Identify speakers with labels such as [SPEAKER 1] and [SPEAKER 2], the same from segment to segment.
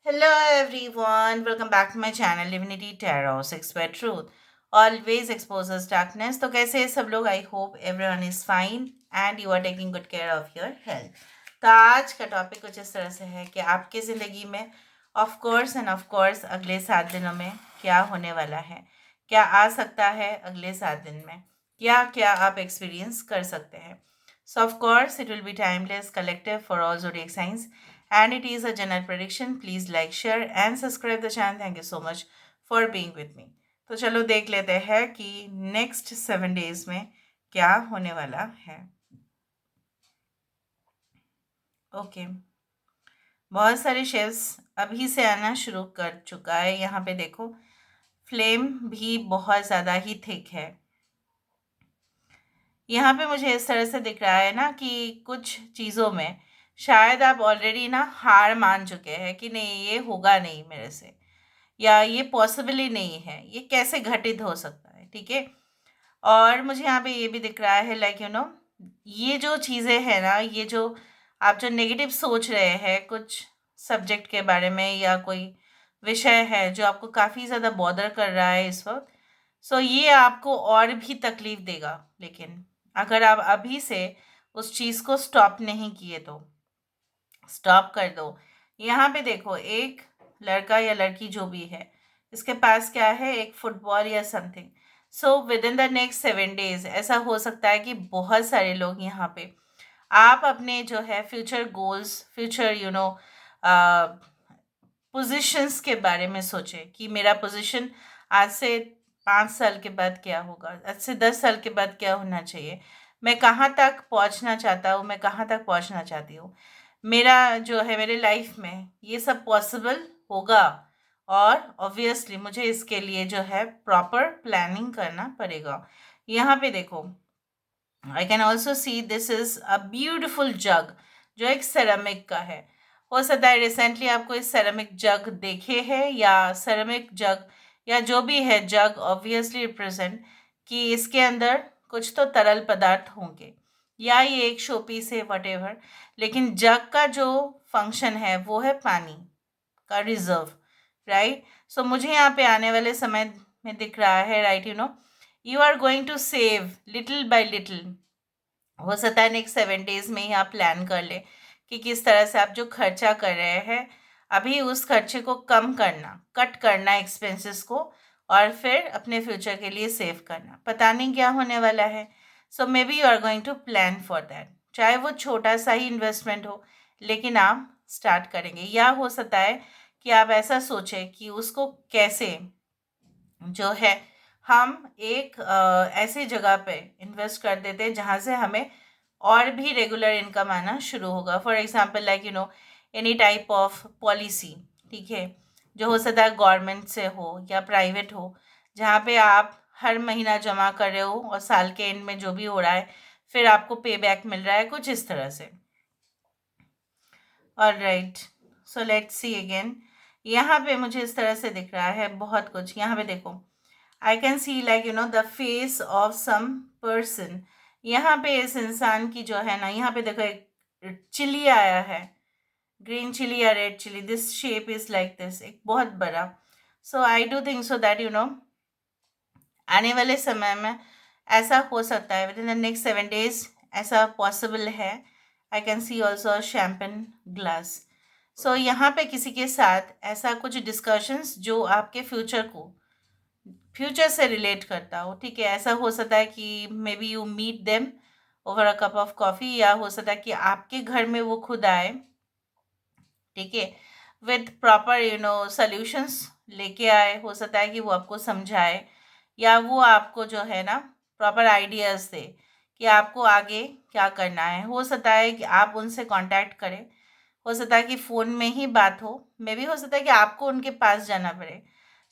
[SPEAKER 1] Hello everyone, welcome back to my channel Divinity Tarot 6 by Truth. Always exposes darkness. तो कैसे हैं सब लोग? I hope everyone is fine and you are taking good care of your health. तो आज का topic कुछ इस तरह से है कि आपकी ज़िंदगी में of course end of course अगले 7 दिनों में क्या होने वाला है, क्या आ सकता है अगले 7 दिन में, क्या क्या आप एक्सपीरियंस कर सकते हैं। सो of course it will be timeless collective for all zodiac signs and it is a general prediction. Please like, share and subscribe the channel. Thank you so much for being with me. तो चलो देख लेते हैं कि next 7 days में क्या होने वाला है। ओके, बहुत सारे शेयर्स अभी से आना शुरू कर चुका है। यहाँ पे देखो, फ्लेम भी बहुत ज़्यादा ही थिक है। यहाँ पे मुझे इस तरह से दिख रहा है ना कि कुछ चीज़ों में शायद आप ऑलरेडी ना हार मान चुके हैं कि नहीं, ये होगा नहीं मेरे से, या ये पॉसिबल ही नहीं है, ये कैसे घटित हो सकता है। ठीक है, और मुझे यहाँ पे ये भी दिख रहा है ये जो चीज़ें हैं ना, ये जो आप जो नेगेटिव सोच रहे हैं कुछ सब्जेक्ट के बारे में, या कोई विषय है जो आपको काफ़ी ज़्यादा बॉदर कर रहा है इस वक्त, सो ये आपको और भी तकलीफ देगा। लेकिन अगर आप अभी से उस चीज़ को स्टॉप नहीं किए तो स्टॉप कर दो। यहाँ पे देखो, एक लड़का या लड़की जो भी है, इसके पास क्या है, एक फुटबॉल या something. So with in the next 7 days ऐसा हो सकता है कि बहुत सारे लोग यहाँ पे आप अपने जो है फ्यूचर गोल्स, फ्यूचर पोजीशंस के बारे में सोचें कि मेरा पोजीशन आज से 5 साल के बाद क्या होगा, आज से 10 साल के बाद क्या होना चाहिए, मैं कहाँ तक पहुँचना चाहता हूँ, मैं कहाँ तक पहुँचना चाहती हूँ, मेरा जो है मेरे लाइफ में ये सब पॉसिबल होगा। और ऑब्वियसली मुझे इसके लिए जो है प्रॉपर प्लानिंग करना पड़ेगा। यहाँ पे देखो, I can also see this is a beautiful jug जो एक सेरामिक का है। हो सकता है रिसेंटली आपको इस सेरामिक जग देखे हैं, या सेरामिक जग या जो भी है जग ऑब्वियसली रिप्रेजेंट कि इसके अंदर कुछ तो तरल पदार्थ होंगे, या ये एक शो पीस है, वट एवर। लेकिन जग का जो फंक्शन है वो है पानी का रिजर्व, राइट। सो मुझे यहाँ पे आने वाले समय में दिख रहा है, right, you are going to save little by little. हो सकता है नेक्स्ट 7 डेज में ही आप प्लान कर ले कि किस तरह से आप जो खर्चा कर रहे हैं अभी उस खर्चे को कम करना, कट करना एक्सपेंसेस को, और फिर अपने फ्यूचर के लिए सेव करना। पता नहीं क्या होने वाला है, so maybe you are going to plan for that. चाहे वो छोटा सा ही इन्वेस्टमेंट हो, लेकिन आप स्टार्ट करेंगे। या हो सकता है कि आप ऐसा सोचें कि उसको कैसे जो है हम एक ऐसी जगह पे इन्वेस्ट कर देते हैं जहाँ से हमें और भी रेगुलर इनकम आना शुरू होगा। For example like any type of policy, ठीक है, जो हो सकता है गवर्नमेंट से हो या प्राइवेट हो, जहाँ पे आप हर महीना जमा कर रहे हो और साल के एंड में जो भी हो रहा है फिर आपको पे बैक मिल रहा है, कुछ इस तरह से। Alright, so let's see again. यहाँ पे मुझे इस तरह से दिख रहा है बहुत कुछ। यहाँ पे देखो, I can see the face of some person. यहाँ पे इस इंसान की जो है ना, यहाँ पे देखो एक चिली आया है, ग्रीन चिली या red chilli, this shape is like this, एक बहुत बड़ा। So I do think so that आने वाले समय में ऐसा हो सकता है, within the next 7 days ऐसा पॉसिबल है। I can see also champagne glass. So यहाँ पे किसी के साथ ऐसा कुछ डिस्कशंस जो आपके फ्यूचर से रिलेट करता हो, ठीक है। ऐसा हो सकता है कि maybe you meet them over a cup of coffee, या हो सकता है कि आपके घर में वो खुद आए, ठीक है, विथ प्रॉपर सॉल्यूशंस लेके आए। हो सकता है कि वो आपको समझाए, या वो आपको जो है ना प्रॉपर आइडियाज़ दे कि आपको आगे क्या करना है। हो सकता है कि आप उनसे कांटेक्ट करें, हो सकता है कि फ़ोन में ही बात हो, मे बी हो सकता है कि आपको उनके पास जाना पड़े।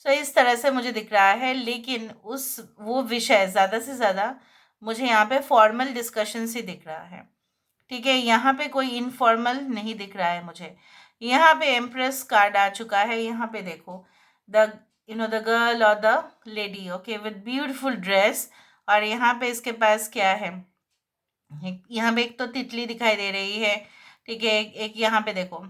[SPEAKER 1] सो इस तरह से मुझे दिख रहा है, लेकिन उस वो विषय ज़्यादा से ज़्यादा मुझे यहाँ पे फॉर्मल डिस्कशन ही दिख रहा है, ठीक है। यहाँ पे कोई इनफॉर्मल नहीं दिख रहा है मुझे। यहाँ पे एम्प्रेस कार्ड आ चुका है। यहाँ पे देखो, द द गर्ल और the lady, okay, with beautiful dress. और यहाँ पे इसके पास क्या है, यहाँ पे एक तो तितली दिखाई दे रही है, ठीक है, एक यहाँ पे देखो,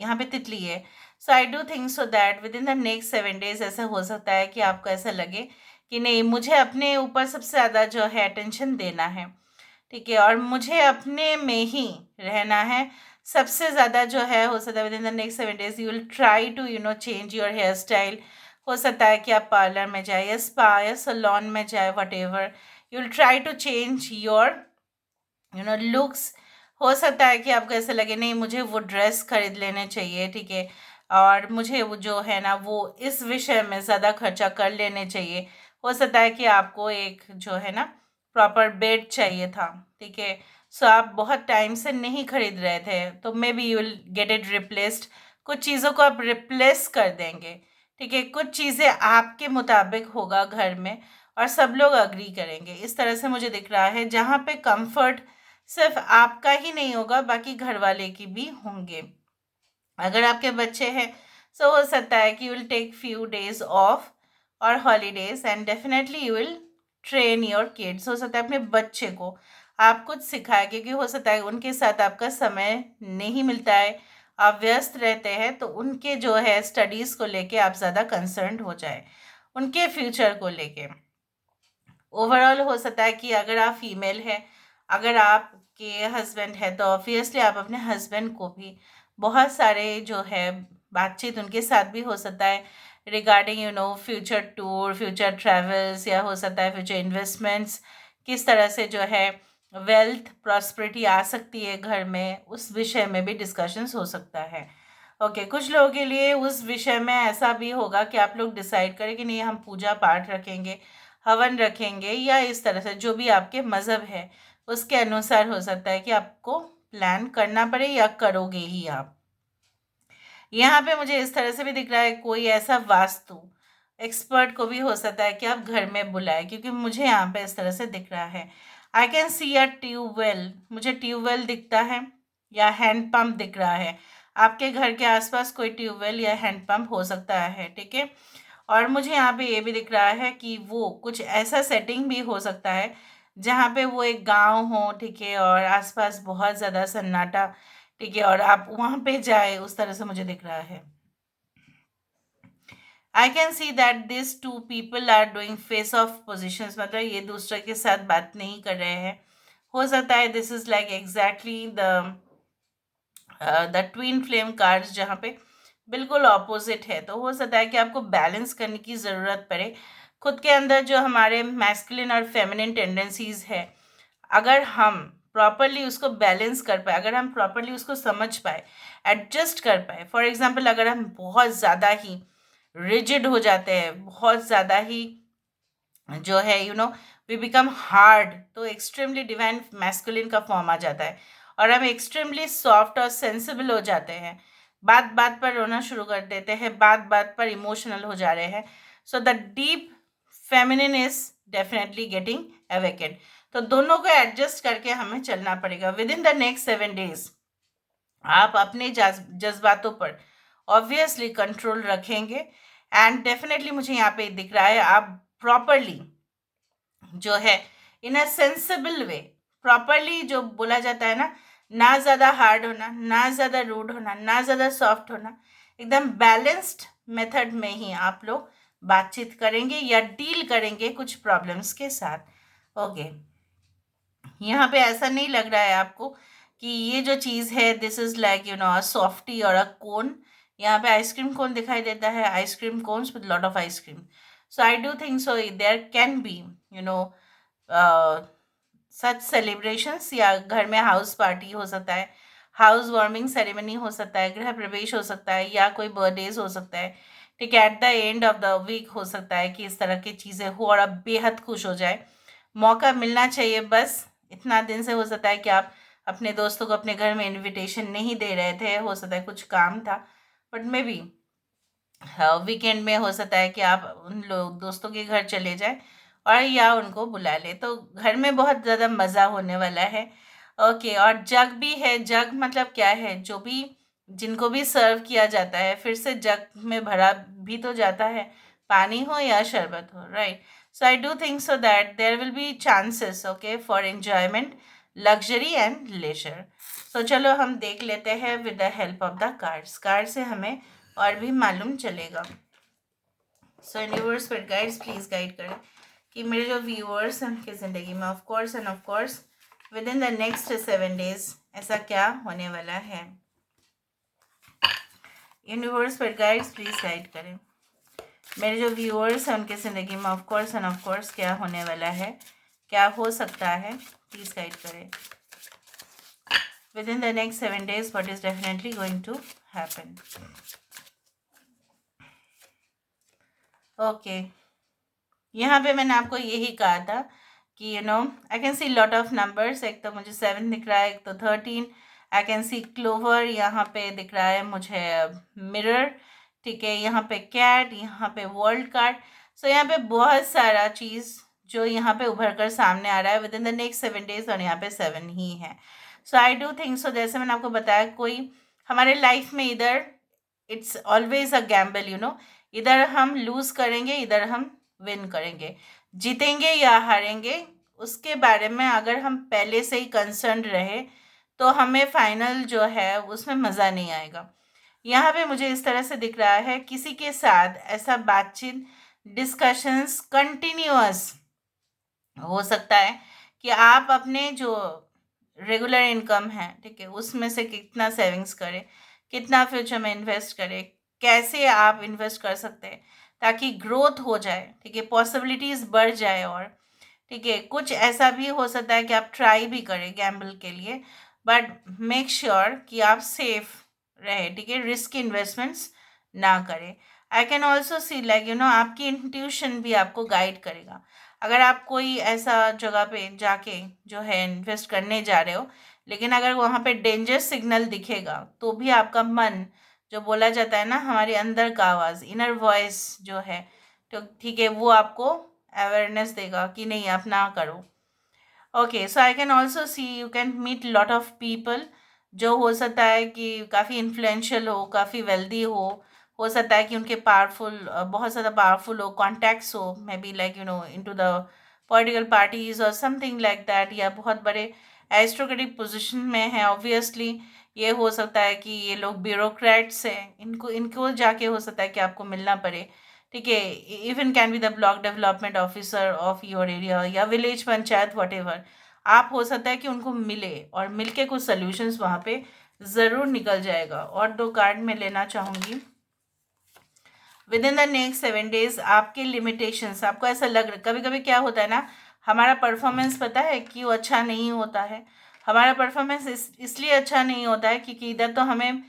[SPEAKER 1] यहाँ पे तितली है। So I do think so that within the next 7 days ऐसा हो सकता है कि आपको ऐसा लगे कि नहीं, मुझे अपने ऊपर सबसे ज़्यादा जो है अटेंशन देना है, ठीक है, और मुझे अपने में ही रहना है सबसे ज़्यादा जो है। हो सकता है within the next 7 days you will try to change your hairstyle. हो सकता है कि आप पार्लर में जाए या स्पा या सलोन में जाए, whatever, you will try to change your looks. हो सकता है कि आपको ऐसा लगे नहीं, मुझे वो ड्रेस खरीद लेने चाहिए, ठीक है, और मुझे वो जो है ना वो इस विषय में ज़्यादा खर्चा कर लेने चाहिए। हो सकता है कि आपको एक जो है ना प्रॉपर बेड चाहिए था, ठीक है, सो आप बहुत टाइम से नहीं खरीद रहे थे, तो may be you will get it replaced. कुछ चीज़ों को आप रिप्लेस कर देंगे, ठीक है, कुछ चीज़ें आपके मुताबिक होगा घर में और सब लोग अग्री करेंगे। इस तरह से मुझे दिख रहा है जहाँ पे कंफर्ट सिर्फ आपका ही नहीं होगा, बाकी घर वाले की भी होंगे। अगर आपके बच्चे हैं, सो हो सकता है कि you will take few days off और holidays and definitely you will train your kids. हो सकता है अपने बच्चे को आप कुछ सिखाएं, क्योंकि हो सकता है उनके साथ आपका समय नहीं मिलता है, आप व्यस्त रहते हैं, तो उनके जो है स्टडीज़ को लेके आप ज़्यादा कंसर्न्ड हो जाए, उनके फ्यूचर को लेके। ओवरऑल हो सकता है कि अगर आप फीमेल हैं, अगर आपके हस्बैंड है, तो ऑब्वियसली आप अपने हस्बैंड को भी बहुत सारे जो है बातचीत उनके साथ भी हो सकता है regarding future tour, future travels, या हो सकता है फ्यूचर इन्वेस्टमेंट्स, किस तरह से जो है वेल्थ प्रॉस्पेरिटी आ सकती है घर में, उस विषय में भी डिस्कशंस हो सकता है। ओके, कुछ लोगों के लिए उस विषय में ऐसा भी होगा कि आप लोग डिसाइड करें कि नहीं, हम पूजा पाठ रखेंगे, हवन रखेंगे, या इस तरह से जो भी आपके मज़हब है उसके अनुसार हो सकता है कि आपको प्लान करना पड़े या करोगे ही आप। यहाँ पे मुझे इस तरह से भी दिख रहा है कोई ऐसा वास्तु एक्सपर्ट को भी हो सकता है कि आप घर में बुलाए, क्योंकि मुझे यहाँ पे इस तरह से दिख रहा है। I can see a tubewell, मुझे ट्यूबवेल दिखता है या हैंड पंप दिख रहा है। आपके घर के आसपास कोई ट्यूबवेल या हैंड पंप हो सकता है, ठीक है। और मुझे यहाँ पे ये भी दिख रहा है कि वो कुछ ऐसा सेटिंग भी हो सकता है जहाँ पे वो एक गांव हो, ठीक है, और आसपास बहुत ज़्यादा सन्नाटा, ठीक है, और आप वहाँ पे जाए, उस तरह से मुझे दिख रहा है। I can see that this two people are doing face off positions, मतलब ये दूसरे के साथ बात नहीं कर रहे हैं। हो सकता है this is like exactly the twin flame cards, जहाँ पे बिल्कुल ऑपोजिट है। तो हो सकता है कि आपको बैलेंस करने की ज़रूरत पड़े खुद के अंदर जो हमारे मैस्कुलिन और फेमिनिन टेंडेंसीज है। अगर हम प्रॉपरली उसको बैलेंस कर पाए, अगर हम प्रॉपरली उसको समझ पाए, एडजस्ट कर पाए, फॉर एग्जांपल अगर हम बहुत ज़्यादा ही रिजिड हो जाते हैं, बहुत ज़्यादा ही जो है वी बिकम हार्ड, तो एक्सट्रीमली डिवाइन मैस्कुलिन का फॉर्म आ जाता है, और हम एक्सट्रीमली सॉफ्ट और सेंसिबल हो जाते हैं, बात बात पर रोना शुरू कर देते हैं, बात बात पर इमोशनल हो जा रहे हैं। So the deep feminine is definitely getting awakened. तो दोनों को एडजस्ट करके हमें चलना पड़ेगा। With in the next 7 days आप अपने जज्बातों पर ऑब्वियसली कंट्रोल रखेंगे, एंड डेफिनेटली मुझे यहाँ पे दिख रहा है आप प्रॉपरली जो है इन अ सेंसिबल वे, प्रॉपरली जो बोला जाता है ना, ना ज़्यादा हार्ड होना, ना ज़्यादा रूड होना, ना ज़्यादा सॉफ्ट होना, एकदम बैलेंस्ड मेथड में ही आप लोग बातचीत करेंगे या डील करेंगे कुछ प्रॉब्लम्स के साथ। ओके, यहाँ पे ऐसा नहीं लग रहा है आपको कि ये जो चीज़ है this is like a softy और अ कोन। यहाँ पे आइसक्रीम कोन दिखाई देता है, ice cream cones with lot of ice cream. So I do think so there can be you know such celebrations, या घर में हाउस पार्टी हो सकता है, हाउस वार्मिंग सेरेमनी हो सकता है, गृह प्रवेश हो सकता है, या कोई बर्थडेज हो सकता है, ठीक है, at the end of the week हो सकता है कि इस तरह की चीज़ें हो और आप बेहद खुश हो जाए। मौका मिलना चाहिए बस। इतना दिन से हो सकता है कि आप अपने दोस्तों को अपने घर में इनविटेशन नहीं दे रहे थे, हो सकता है कुछ काम था, बट मे बी वीकेंड में हो सकता है कि आप उन लोग दोस्तों के घर चले जाएं और या उनको बुला ले, तो घर में बहुत ज़्यादा मज़ा होने वाला है। ओके, और जग भी है। जग मतलब क्या है, जो भी जिनको भी सर्व किया जाता है फिर से जग में भरा भी तो जाता है, पानी हो या शरबत हो, right. So I do think so that there will be chances, okay, for enjoyment, luxury and leisure. तो चलो हम देख लेते हैं with the help of the cards. Card से हमें और भी मालूम चलेगा। सो यूनिवर्स पर गाइड्स प्लीज़ गाइड करें कि मेरे जो व्यूअर्स हैं उनकी ज़िंदगी में of course within the next 7 days ऐसा क्या होने वाला है। यूनिवर्स पर गाइड्स प्लीज़ गाइड करें मेरे जो व्यूअर्स हैं उनकी ज़िंदगी में ऑफ कोर्स क्या होने वाला है, क्या हो सकता है, प्लीज़ गाइड करें। Within the next 7 days, what is definitely going to happen? Okay. यहाँ पे मैंने आपको यही कहा था कि आई can see lot of numbers. एक तो मुझे 7 दिख रहा है, एक तो 13। आई कैन सी क्लोवर, यहाँ पे दिख रहा है मुझे मिरर, ठीक है, यहाँ पे कैट, यहाँ पे वर्ल्ड कार्ड। सो यहाँ पे बहुत सारा चीज़ जो यहाँ पे उभर कर सामने आ रहा है within the next 7 days, और यहाँ पे 7 ही है। सो आई डू थिंक सो, जैसे मैंने आपको बताया, कोई हमारे लाइफ में इधर इट्स ऑलवेज अ गैम्बल, इधर हम लूज़ करेंगे, इधर हम विन करेंगे, जीतेंगे या हारेंगे, उसके बारे में अगर हम पहले से ही कंसर्न रहे तो हमें फाइनल जो है उसमें मज़ा नहीं आएगा। यहाँ पे मुझे इस तरह से दिख रहा है किसी के साथ ऐसा बातचीत, डिस्कशंस कंटिन्यूअस हो सकता है कि आप अपने जो रेगुलर इनकम है, ठीक है, उसमें से कितना सेविंग्स करें, कितना फ्यूचर में इन्वेस्ट करें, कैसे आप इन्वेस्ट कर सकते हैं ताकि ग्रोथ हो जाए, ठीक है, पॉसिबिलिटीज़ बढ़ जाए। और ठीक है, कुछ ऐसा भी हो सकता है कि आप ट्राई भी करें गैम्बल के लिए, बट मेक श्योर कि आप सेफ रहे, ठीक है, रिस्क इन्वेस्टमेंट्स ना करें। आई कैन ऑल्सो सी लाइक आपकी इंट्यूशन भी आपको गाइड करेगा। अगर आप कोई ऐसा जगह पे जाके जो है इन्वेस्ट करने जा रहे हो, लेकिन अगर वहाँ पे डेंजर सिग्नल दिखेगा तो भी आपका मन, जो बोला जाता है ना, हमारे अंदर का आवाज़, इनर वॉइस जो है, तो ठीक है, वो आपको अवेयरनेस देगा कि नहीं, आप ना करो। Okay, so I can also see you can meet lot of people, जो हो सकता है कि काफ़ी इन्फ्लुएंशियल हो, काफ़ी वेल्दी हो सकता है कि उनके पावरफुल, बहुत ज़्यादा पावरफुल हो, कॉन्टैक्ट्स हो, may be like into the political parties और समथिंग लाइक दैट, या बहुत बड़े एरिस्टोक्रेटिक पोजीशन में है। ऑब्वियसली ये हो सकता है कि ये लोग ब्यूरोक्रेट्स हैं, इनको इनको जाके हो सकता है कि आपको मिलना पड़े, ठीक है। Even can be the block development officer of your area या विलेज पंचायत, वट आप हो सकता है कि उनको मिले और मिलके कुछ सॉल्यूशंस वहाँ पे ज़रूर निकल जाएगा। और 2 कार्ड मैं लेना चाहूँगी। With in the next 7 days आपके लिमिटेशंस, आपको ऐसा लग रहा है, कभी कभी क्या होता है ना, हमारा परफॉर्मेंस पता है क्यों अच्छा नहीं होता है। हमारा परफॉर्मेंस इसलिए अच्छा नहीं होता है क्योंकि इधर तो हमें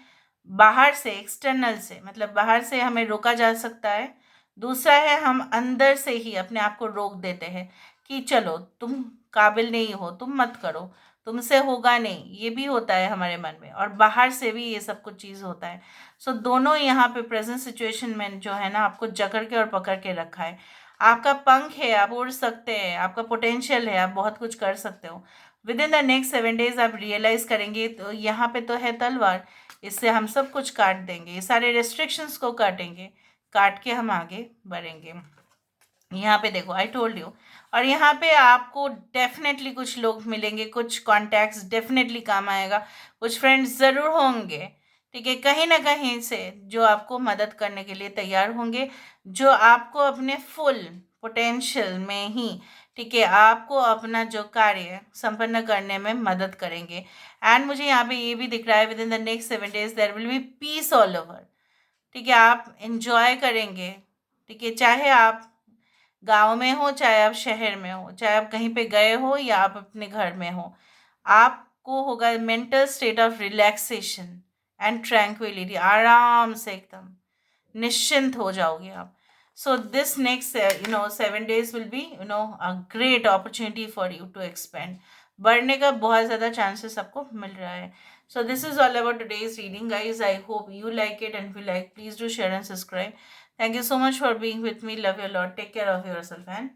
[SPEAKER 1] बाहर से, एक्सटर्नल से, मतलब बाहर से हमें रोका जा सकता है। दूसरा है, हम अंदर से ही अपने आप को रोक देते हैं कि चलो तुम काबिल नहीं हो, तुम मत करो, तुमसे होगा नहीं, ये भी होता है हमारे मन में, और बाहर से भी ये सब कुछ चीज़ होता है। सो दोनों यहाँ पे प्रेजेंट सिचुएशन में जो है ना, आपको जकड़ के और पकड़ के रखा है। आपका पंख है, आप उड़ सकते हैं, आपका पोटेंशियल है, आप बहुत कुछ कर सकते हो। With in the next 7 days आप रियलाइज़ करेंगे, तो यहाँ पे तो है तलवार, इससे हम सब कुछ काट देंगे, ये सारे रेस्ट्रिक्शंस को काटेंगे, काट के हम आगे बढ़ेंगे। यहाँ पे देखो, आई टोल्ड यू। और यहाँ पे आपको डेफिनेटली कुछ लोग मिलेंगे, कुछ कॉन्टैक्ट्स डेफिनेटली काम आएगा, कुछ फ्रेंड्स ज़रूर होंगे, ठीक है, कहीं ना कहीं से जो आपको मदद करने के लिए तैयार होंगे, जो आपको अपने फुल पोटेंशियल में ही, ठीक है, आपको अपना जो कार्य संपन्न करने में मदद करेंगे। एंड मुझे यहाँ पे ये भी दिख रहा है, within the next 7 days there will be peace all over, ठीक है, आप इंजॉय करेंगे, ठीक है, चाहे आप गाँव में हो, चाहे आप शहर में हो, चाहे आप कहीं पे गए हो या आप अपने घर में हो, आपको होगा mental state of relaxation and tranquility, आराम से एकदम निश्चिंत हो जाओगे आप। So this next 7 days will be a great opportunity for you to expand, बढ़ने का बहुत ज़्यादा चांसेस आपको मिल रहा है। So this is all about today's reading guys, I hope you like it, and if you like, please do share and subscribe. Thank you so much for being with me. Love you a lot. Take care of yourself and